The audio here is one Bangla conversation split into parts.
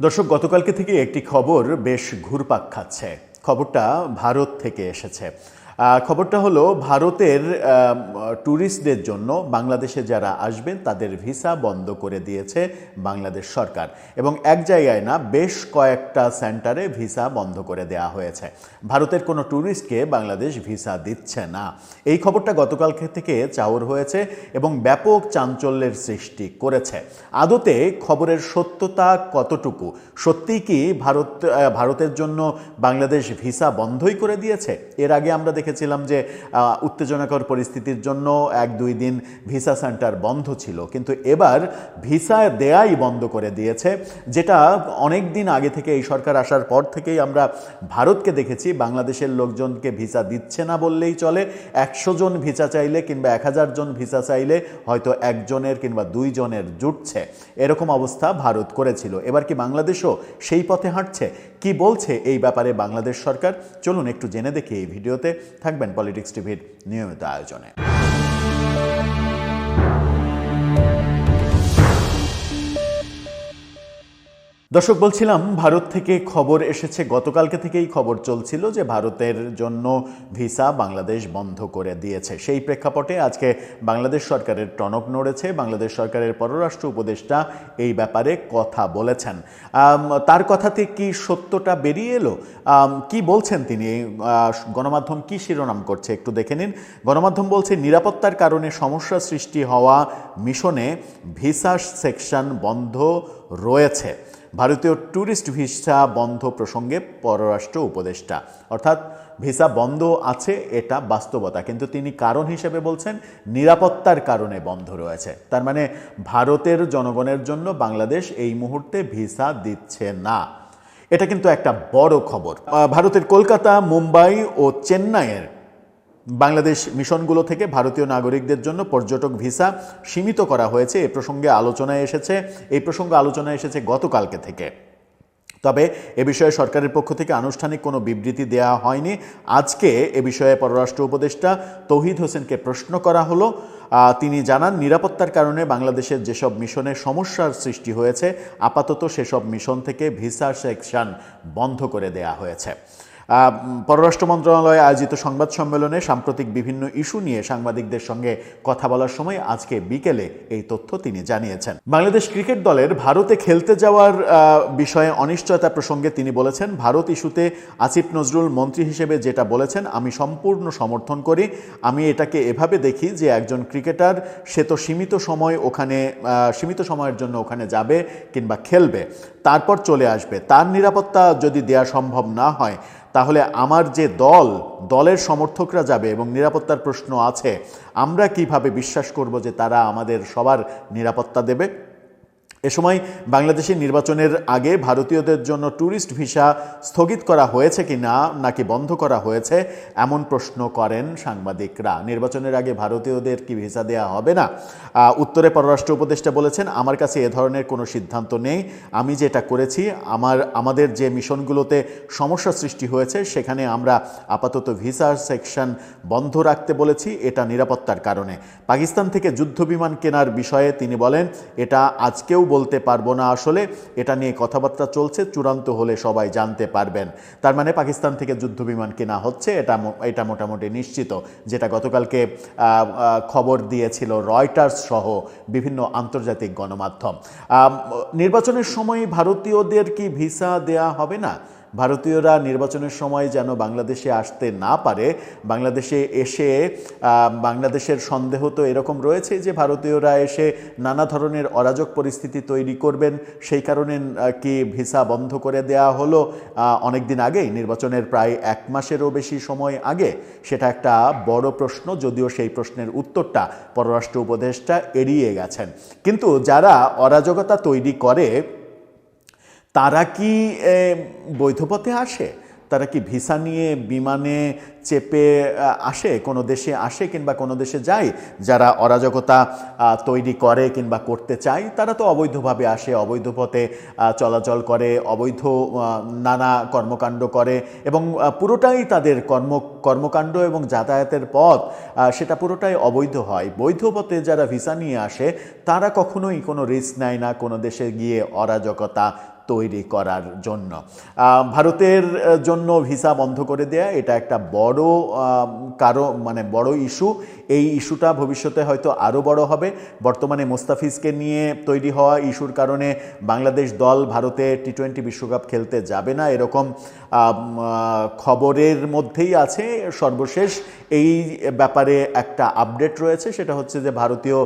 দর্শক, গতকালকে থেকে একটি খবর বেশ ঘুরপাক খাচ্ছে। খবরটা ভারত থেকে এসেছে। খবরটা হলো ভারতের ট্যুরিস্টদের জন্য বাংলাদেশে যারা আসবেন তাদের ভিসা বন্ধ করে দিয়েছে বাংলাদেশ সরকার, এবং এক জায়গায় না, বেশ কয়েকটা সেন্টারে ভিসা বন্ধ করে দেওয়া হয়েছে। ভারতের কোনো ট্যুরিস্টকে বাংলাদেশ ভিসা দিচ্ছে না। এই খবরটা গতকালকে থেকে চাউর হয়েছে এবং ব্যাপক চাঞ্চল্যের সৃষ্টি করেছে। আদতে খবরের সত্যতা কতটুকু? সত্যিই কি ভারতের জন্য বাংলাদেশ ভিসা বন্ধই করে দিয়েছে? এর আগে আমরা দেখেছিলাম যে উত্তেজনাকর পরিস্থিতির জন্য 1-2 দিন ভিসা সেন্টার বন্ধ ছিল, কিন্তু এবার ভিসা দেয়াই বন্ধ করে দিয়েছে, যেটা অনেক দিন আগে থেকে, এই সরকার আসার পর থেকেই আমরা ভারতকে দেখেছি বাংলাদেশের লোকজনকে ভিসা দিচ্ছে না বললেই চলে। 100 জন ভিসা চাইলে কিংবা 1000 জন ভিসা চাইলে হয়তো একজনের কিংবা 2 জনের জুটছে, এরকম অবস্থা ভারত করেছিল। এবার কি বাংলাদেশও সেই পথে হাঁটছে? কি বলছে এই ব্যাপারে বাংলাদেশ সরকার? চলুন একটু জেনে দেখি এই ভিডিওতে। থাকবেন পলিটিক্স টিভির নিয়মিত আয়োজনে। দর্শক, বলছিলাম ভারত থেকে খবর এসেছে। গতকালকে থেকেই খবর চলছিল যে ভারতের জন্য ভিসা বাংলাদেশ বন্ধ করে দিয়েছে। সেই প্রেক্ষাপটে আজকে বাংলাদেশ সরকারের টনক নড়েছে। বাংলাদেশ সরকারের পররাষ্ট্র উপদেষ্টা এই ব্যাপারে কথা বলেছেন। তার কথাতে কি সত্যটা বেরিয়ে এলো? কি বলছেন তিনি? গণমাধ্যম কি শিরোনাম করছে একটু দেখে নিন। গণমাধ্যম বলছে, নিরাপত্তার কারণে সমস্যা সৃষ্টি হওয়া মিশনে ভিসা সেকশন বন্ধ রয়েছে। ভারতীয় ট্যুরিস্ট ভিসা বন্ধ প্রসঙ্গে পররাষ্ট্র উপদেষ্টা, অর্থাৎ ভিসা বন্ধ আছে এটা বাস্তবতা, কিন্তু তিনি কারণ হিসেবে বলছেন নিরাপত্তার কারণে বন্ধ রয়েছে। তার মানে ভারতের জনগণের জন্য বাংলাদেশ এই মুহূর্তে ভিসা দিচ্ছে না। এটা কিন্তু একটা বড় খবর। ভারতের কলকাতা, মুম্বাই ও চেন্নাইয়ের বাংলাদেশ মিশনগুলো থেকে ভারতীয় নাগরিকদের জন্য পর্যটক ভিসা সীমিত করা হয়েছে। এই প্রসঙ্গে আলোচনায় এসেছে গতকালকে থেকে। তবে এ বিষয়ে সরকারের পক্ষ থেকে আনুষ্ঠানিক কোনো বিবৃতি দেওয়া হয়নি। আজকে এ বিষয়ে পররাষ্ট্র উপদেষ্টা তৌহিদ হোসেনকে প্রশ্ন করা হলো। তিনি জানান, নিরাপত্তার কারণে বাংলাদেশের যেসব মিশনে সমস্যার সৃষ্টি হয়েছে, আপাতত সেসব মিশন থেকে ভিসা সেকশন বন্ধ করে দেয়া হয়েছে। পররাষ্ট্র মন্ত্রণালয়ে আয়োজিত সংবাদ সম্মেলনে সাম্প্রতিক বিভিন্ন ইস্যু নিয়ে সাংবাদিকদের সঙ্গে কথা বলার সময় আজকে বিকেলে এই তথ্য তিনি জানিয়েছেন। বাংলাদেশ ক্রিকেট দলের ভারতে খেলতে যাওয়ার বিষয়ে অনিশ্চয়তা প্রসঙ্গে তিনি বলেছেন, ভারত ইস্যুতে আসিফ নজরুল মন্ত্রী হিসেবে যেটা বলেছেন আমি সম্পূর্ণ সমর্থন করি। আমি এটাকে এভাবে দেখি যে একজন ক্রিকেটার, সে তো সীমিত সময়ের জন্য ওখানে যাবে কিংবা খেলবে, তারপর চলে আসবে। তার নিরাপত্তা যদি দেয়া সম্ভব না হয়, তাহলে আমার যে দলের সমর্থকরা যাবে এবং নিরাপত্তার প্রশ্ন আছে, আমরা কিভাবে বিশ্বাস করব যে তারা আমাদের সবার নিরাপত্তা দেবে? এ সময় বাংলাদেশের নির্বাচনের আগে ভারতীয়দের জন্য ট্যুরিস্ট ভিসা স্থগিত করা হয়েছে কি না, নাকি বন্ধ করা হয়েছে, এমন প্রশ্ন করেন সাংবাদিকরা। নির্বাচনের আগে ভারতীয়দের কি ভিসা দেওয়া হবে না? উত্তরে পররাষ্ট্র উপদেষ্টা বলেছেন, আমার কাছে এ ধরনের কোনো সিদ্ধান্ত নেই। আমি যেটা করেছি, আমাদের যে মিশনগুলোতে সমস্যা সৃষ্টি হয়েছে সেখানে আমরা আপাতত ভিসা সেকশন বন্ধ রাখতে বলেছি, এটা নিরাপত্তার কারণে। পাকিস্তান থেকে যুদ্ধবিমান কেনার বিষয়ে তিনি বলেন, এটা আজকেও বলতে পারবো না, আসলে এটা নিয়ে কথাবার্তা চলছে, চূড়ান্ত হলে সবাই জানতে পারবেন। তার মানে পাকিস্তান থেকে যুদ্ধবিমান কেনা হচ্ছে, এটা মোটামুটি নিশ্চিত, যেটা গতকালকে খবর দিয়েছিল রয়টার্স সহ বিভিন্ন আন্তর্জাতিক গণমাধ্যম। নির্বাচনের সময় ভারতীয়দের কি ভিসা দেয়া হবে না? ভারতীয়রা নির্বাচনের সময় যেন বাংলাদেশে আসতে না পারে। বাংলাদেশে এসে বাংলাদেশের সন্দেহ তো এরকম রয়েছে যে ভারতীয়রা এসে নানা ধরনের অরাজক পরিস্থিতি তৈরি করবেন, সেই কারণে কি ভিসা বন্ধ করে দেয়া হলো অনেক দিন আগেই, নির্বাচনের প্রায় 1 মাসেরও বেশি সময় আগে? সেটা একটা বড় প্রশ্ন, যদিও সেই প্রশ্নের উত্তরটা পররাষ্ট্র উপদেষ্টা এড়িয়ে গেছেন। কিন্তু যারা অরাজকতা তৈরি করে তারা কি বৈধ পথে আসে? তারা কি ভিসা নিয়ে বিমানে চেপে আসে, কোনো দেশে আসে কিংবা কোনো দেশে যায়? যারা অরাজকতা তৈরি করে কিংবা করতে চায় তারা তো অবৈধভাবে আসে, অবৈধ পথে চলাচল করে, অবৈধ নানা কর্মকাণ্ড করে, এবং পুরোটাই তাদের কর্মকাণ্ড এবং যাতায়াতের পথ সেটা পুরোটাই অবৈধ হয়। বৈধ পথে যারা ভিসা নিয়ে আসে তারা কখনোই কোনো রিস্ক নেয় না কোনো দেশে গিয়ে অরাজকতা তৈরি করার জন্য। ভারতের জন্য ভিসা বন্ধ করে দেয়া এটা একটা বড় বড় ইস্যু। এই ইস্যুটা ভবিষ্যতে হয়তো আরও বড় হবে। বর্তমানে মোস্তাফিজকে নিয়ে তৈরি হওয়া ইস্যুর কারণে বাংলাদেশ দল ভারতে টি-20 বিশ্বকাপ খেলতে যাবে না, এরকম খবরের মধ্যেই আছে। সর্বশেষ এই ব্যাপারে একটা আপডেট রয়েছে, সেটা হচ্ছে যে ভারতীয়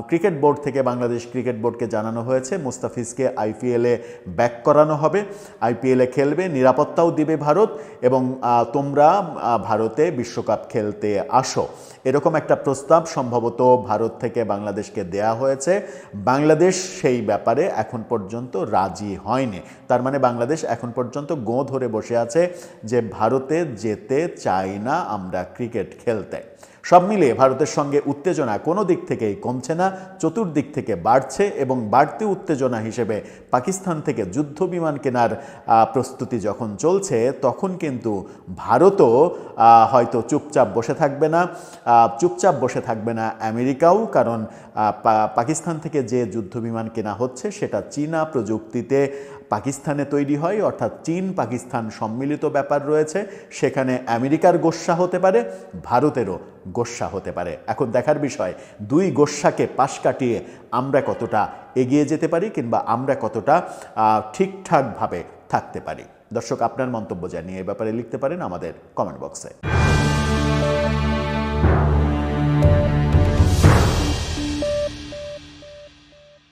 ক্রিকেট বোর্ড থেকে বাংলাদেশ ক্রিকেট বোর্ডকে জানানো হয়েছে মুস্তাফিজকে আইপিএলে ব্যাক করানো হবে, আইপিএলে খেলবে, নিরাপত্তাও দিবে ভারত, এবং তোমরা ভারতে বিশ্বকাপ খেলতে আসো, এরকম একটা প্রস্তাব সম্ভবত ভারত থেকে বাংলাদেশকে দেয়া হয়েছে। বাংলাদেশ সেই ব্যাপারে এখন পর্যন্ত রাজি হয়নি। তার মানে বাংলাদেশ এখন পর্যন্ত গোঁ ধরে বসে আছে যে ভারতে যেতে চাই না আমরা ক্রিকেট খেলতে। সব মিলিয়ে ভারতের সঙ্গে উত্তেজনা কোনো দিক থেকেই কমছে না, চতুর্দিক থেকে বাড়ছে, এবং বাড়তি উত্তেজনা হিসেবে পাকিস্তান থেকে যুদ্ধ বিমান কেনার প্রস্তুতি যখন চলছে, তখন কিন্তু ভারতও হয়তো চুপচাপ বসে থাকবে না। চুপচাপ বসে থাকবে না আমেরিকাও, কারণ পাকিস্তান থেকে যে যুদ্ধ বিমান কেনা হচ্ছে সেটা চীনা প্রযুক্তিতে পাকিস্তানে তৈরি হয়, অর্থাৎ চীন পাকিস্তান সম্মিলিত ব্যাপার রয়েছে। সেখানে আমেরিকার গোস্বা হতে পারে, ভারতেরও গোস্বা হতে পারে। এখন দেখার বিষয় দুই গোস্বাকে পাশ কাটিয়ে আমরা কতটা এগিয়ে যেতে পারি, কিংবা আমরা কতটা ঠিকঠাকভাবে থাকতে পারি। দর্শক, আপনার মন্তব্য জানিয়ে এই ব্যাপারে লিখতে পারেন আমাদের কমেন্ট বক্সে।